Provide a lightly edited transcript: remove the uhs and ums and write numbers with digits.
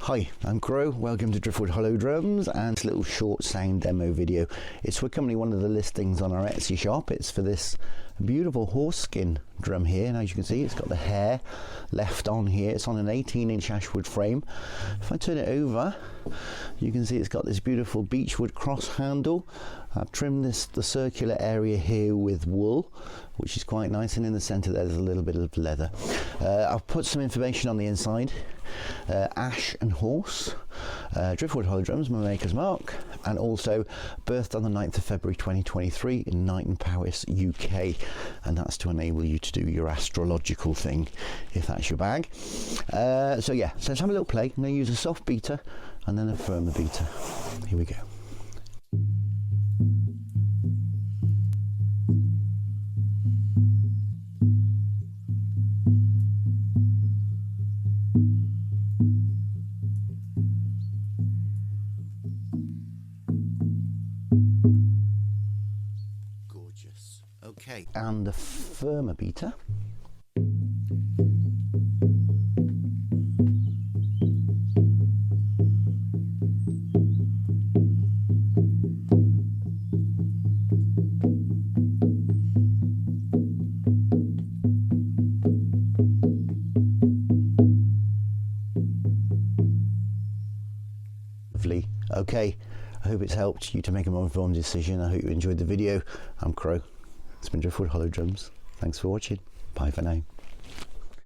Hi, I'm Crow, welcome to Driftwood Hollow Drums and this little short sound demo video. It's for currently one of the listings on our Etsy shop. It's for this beautiful horse skin drum here, and as you can see it's got the hair left on here. It's on an 18-inch ashwood frame. If I turn it over, you can see it's got this beautiful beechwood cross handle. I've trimmed the circular area here with wool, which is quite nice, and in the centre there's a little bit of leather. I've put some information on the inside. Ash and horse, Driftwood Hollow Drums, my maker's mark, and also birthed on the 9th of February 2023 in Knighton Powys, UK, and that's to enable you to do your astrological thing if that's your bag. So yeah, so let's have a little play. I'm going to use a soft beater and then a firmer beater. Here we go. Gorgeous. Okay, and the firmer beater. Lovely. Okay, I hope it's helped you to make a more informed decision. I hope you enjoyed the video. I'm Crow. It's been Driftwood Hollow Drums. Thanks for watching. Bye for now.